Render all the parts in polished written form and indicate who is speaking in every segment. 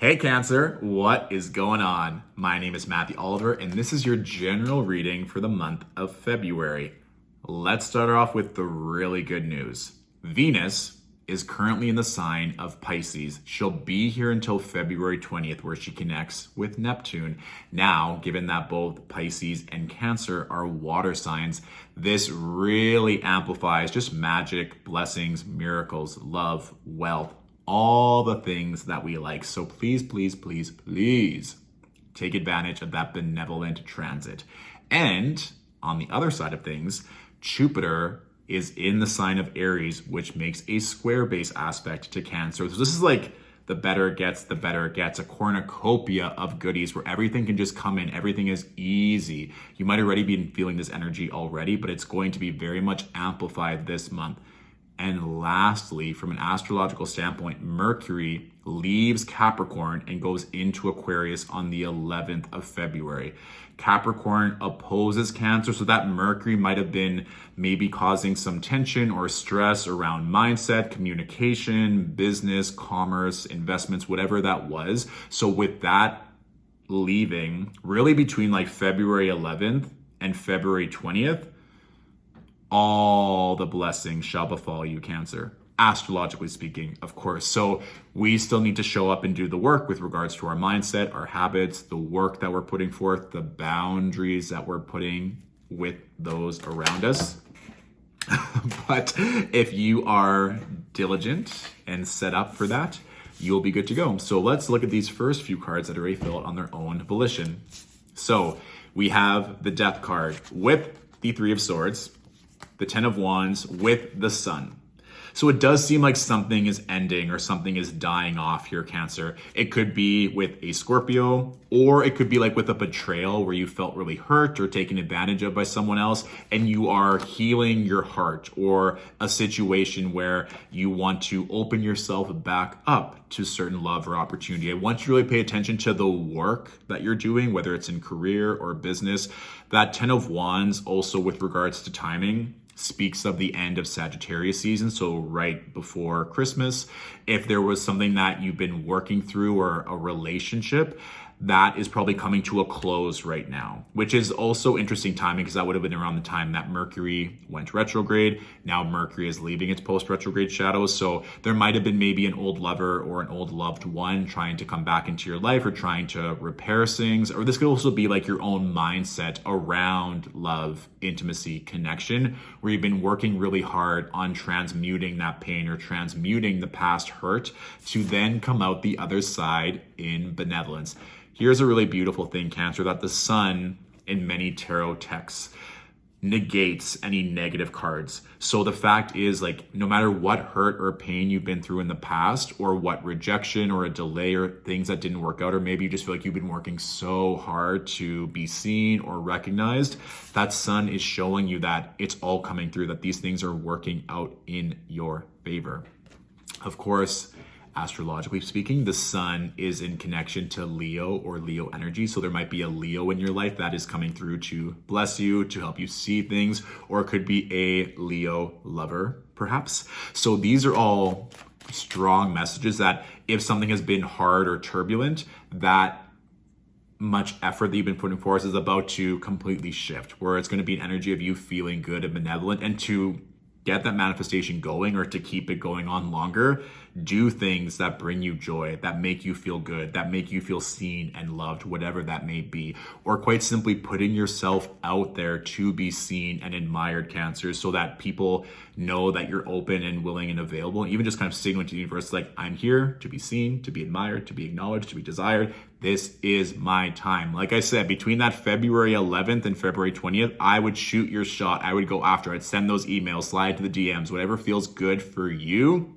Speaker 1: Hey Cancer, what is going on? My name is Matthew Oliver and this is your general reading for the month of February. Let's start off with the really good news. Venus is currently in the sign of Pisces. She'll be here until February 20th where she connects with Neptune. Now, given that both Pisces and Cancer are water signs, this really amplifies just magic, blessings, miracles, love, wealth, all the things that we like. So please take advantage of that benevolent transit. And on the other side of things, Jupiter is in the sign of Aries, which makes a square base aspect to Cancer. So this is like the better it gets, a cornucopia of goodies where everything can just come in. Everything is easy. You might already be feeling this energy already, but it's going to be very much amplified this month. And lastly, from an astrological standpoint, Mercury leaves Capricorn and goes into Aquarius on the 11th of February. Capricorn opposes Cancer, so that Mercury might have been maybe causing some tension or stress around mindset, communication, business, commerce, investments, whatever that was. So with that leaving, really between like February 11th and February 20th, all the blessings shall befall you, Cancer. Astrologically speaking, of course. So we still need to show up and do the work with regards to our mindset, our habits, the work that we're putting forth, the boundaries that we're putting with those around us. But if you are diligent and set up for that, you'll be good to go. So let's look at these first few cards that already fill out on their own volition. So we have the Death card with the Three of Swords, the Ten of Wands with the Sun. So it does seem like something is ending or something is dying off here, Cancer. It could be with a Scorpio, or it could be like with a betrayal where you felt really hurt or taken advantage of by someone else and you are healing your heart, or a situation where you want to open yourself back up to certain love or opportunity. I want you to really pay attention to the work that you're doing, whether it's in career or business. That Ten of Wands also with regards to timing speaks of the end of Sagittarius season, so right before Christmas. If there was something that you've been working through or a relationship, that is probably coming to a close right now, which is also interesting timing because that would have been around the time that Mercury went retrograde. Now Mercury is leaving its post-retrograde shadows. So there might have been maybe an old lover or an old loved one trying to come back into your life or trying to repair things. Or this could also be like your own mindset around love, intimacy, connection, where you've been working really hard on transmuting that pain or transmuting the past hurt to then come out the other side in benevolence. Here's a really beautiful thing, Cancer, that the Sun in many tarot texts negates any negative cards. So the fact is, like, no matter what hurt or pain you've been through in the past, or what rejection or a delay or things that didn't work out, or maybe you just feel like you've been working so hard to be seen or recognized, that Sun is showing you that it's all coming through, that these things are working out in your favor. Of course, astrologically speaking, the Sun is in connection to Leo or Leo energy. So there might be a Leo in your life that is coming through to bless you, to help you see things, or it could be a Leo lover, perhaps. So these are all strong messages that if something has been hard or turbulent, that much effort that you've been putting forth is about to completely shift, where it's going to be an energy of you feeling good and benevolent. And to get that manifestation going, or to keep it going on longer, do things that bring you joy, that make you feel good, that make you feel seen and loved, whatever that may be. Or quite simply putting yourself out there to be seen and admired, Cancer, so that people know that you're open and willing and available. Even just kind of signaling to the universe, like, I'm here to be seen, to be admired, to be acknowledged, to be desired. This is my time. Like I said, between that February 11th and February 20th, I would shoot your shot. I would go after it, send those emails, slide to the DMs, whatever feels good for you.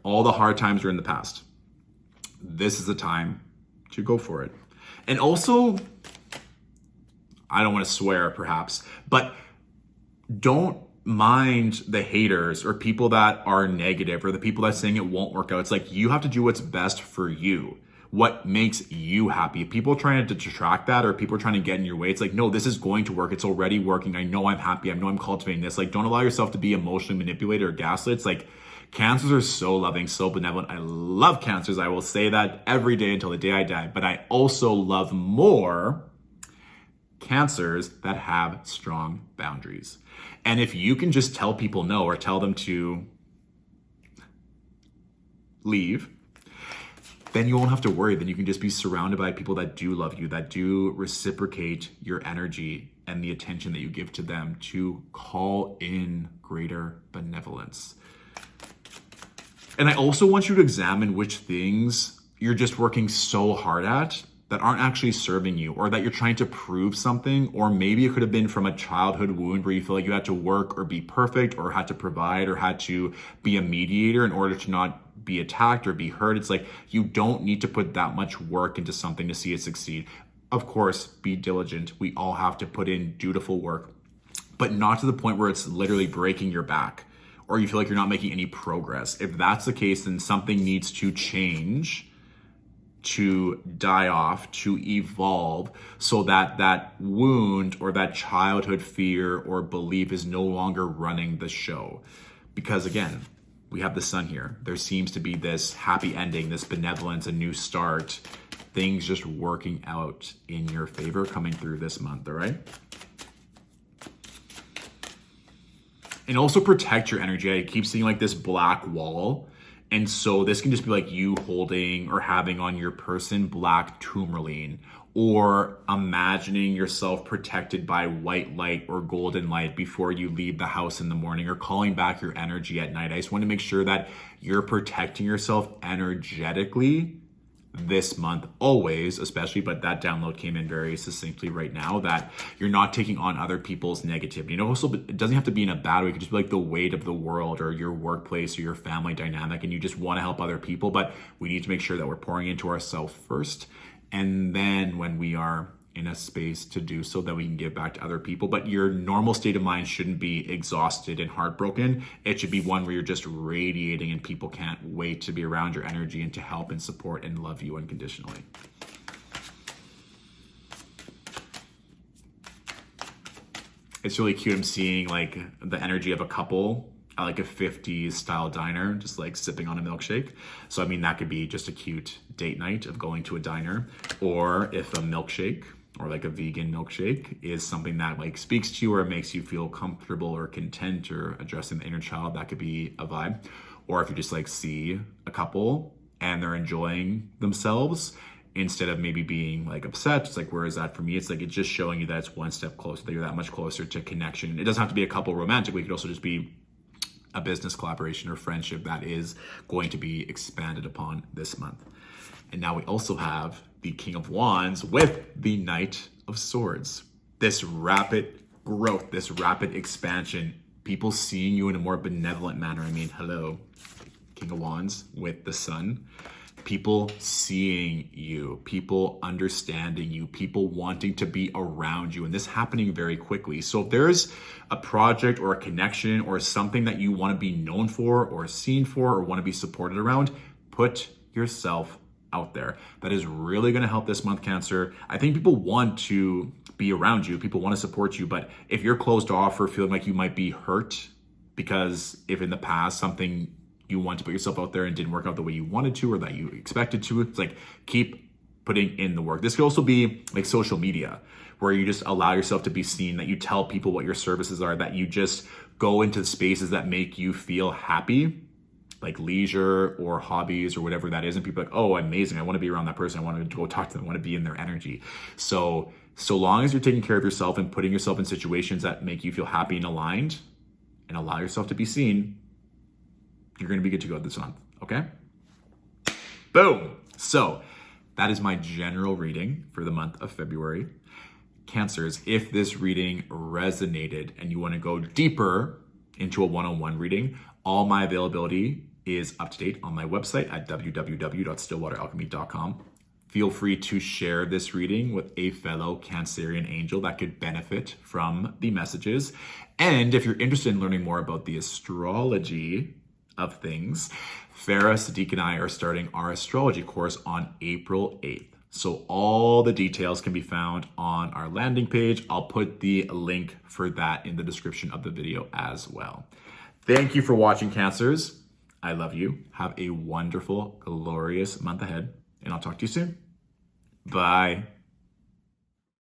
Speaker 1: All the hard times are in the past. This is the time to go for it. And also, I don't want to swear perhaps, but don't mind the haters or people that are negative or the people that are saying it won't work out. It's like, you have to do what's best for you. What makes you happy? If people are trying to detract that, or people are trying to get in your way, it's like, no, this is going to work. It's already working. I know I'm happy. I know I'm cultivating this. Like, don't allow yourself to be emotionally manipulated or gaslit. It's like, Cancers are so loving, so benevolent. I love Cancers. I will say that every day until the day I die. But I also love more Cancers that have strong boundaries. And if you can just tell people no or tell them to leave, then you won't have to worry. Then you can just be surrounded by people that do love you, that do reciprocate your energy and the attention that you give to them to call in greater benevolence. And I also want you to examine which things you're just working so hard at that aren't actually serving you, or that you're trying to prove something, or maybe it could have been from a childhood wound where you feel like you had to work or be perfect or had to provide or had to be a mediator in order to not be attacked or be hurt. It's like you don't need to put that much work into something to see it succeed. Of course, be diligent. We all have to put in dutiful work, but not to the point where it's literally breaking your back or you feel like you're not making any progress. If that's the case, then something needs to change, to die off, to evolve, so that that wound or that childhood fear or belief is no longer running the show. Because again, we have the sun here. There seems to be this happy ending, this benevolence, a new start, things just working out in your favor coming through this month, all right? And also protect your energy. I keep seeing like this black wall. And so this can just be like you holding or having on your person black tourmaline, or imagining yourself protected by white light or golden light before you leave the house in the morning, or calling back your energy at night. I just want to make sure that you're protecting yourself energetically this month, always, especially, but that download came in very succinctly right now, that you're not taking on other people's negativity. And also, it doesn't have to be in a bad way. It could just be like the weight of the world or your workplace or your family dynamic, and you just want to help other people, but we need to make sure that we're pouring into ourselves first. And then when we are in a space to do so, that we can give back to other people. But your normal state of mind shouldn't be exhausted and heartbroken. It should be one where you're just radiating and people can't wait to be around your energy and to help and support and love you unconditionally. It's really cute. I'm seeing like the energy of a couple at like a 50s style diner, just like sipping on a milkshake. So, I mean, that could be just a cute date night of going to a diner, or if a milkshake or like a vegan milkshake is something that like speaks to you or makes you feel comfortable or content or addressing the inner child, that could be a vibe. Or if you just like see a couple and they're enjoying themselves, instead of maybe being like upset, it's like, where is that for me? It's like, it's just showing you that it's one step closer, that you're that much closer to connection. It doesn't have to be a couple romantically. It could also just be a business collaboration or friendship that is going to be expanded upon this month. And now we also have the King of Wands with the Knight of Swords. This rapid growth, this rapid expansion, people seeing you in a more benevolent manner. I mean, hello, King of Wands with the Sun. People seeing you, people understanding you, people wanting to be around you, and this happening very quickly. So if there's a project or a connection or something that you want to be known for or seen for or want to be supported around, put yourself out there. That is really going to help this month, Cancer. I think people want to be around you, people want to support you, but if you're closed off or feeling like you might be hurt because if in the past something you want to put yourself out there and didn't work out the way you wanted to or that you expected to, it's like, keep putting in the work. This could also be like social media, where you just allow yourself to be seen, that you tell people what your services are, that you just go into spaces that make you feel happy, like leisure or hobbies or whatever that is. And people are like, oh, amazing, I want to be around that person, I want to go talk to them, I want to be in their energy. So long as you're taking care of yourself and putting yourself in situations that make you feel happy and aligned and allow yourself to be seen, you're going to be good to go this month, okay? Boom. So that is my general reading for the month of February. Cancers, if this reading resonated and you want to go deeper into a one-on-one reading, all my availability is up to date on my website at www.stillwateralchemy.com. Feel free to share this reading with a fellow Cancerian angel that could benefit from the messages. And if you're interested in learning more about the astrology of things, Farah, Sadiq, and I are starting our astrology course on April 8th. So all the details can be found on our landing page. I'll put the link for that in the description of the video as well. Thank you for watching, Cancers. I love you. Have a wonderful, glorious month ahead, and I'll talk to you soon. Bye.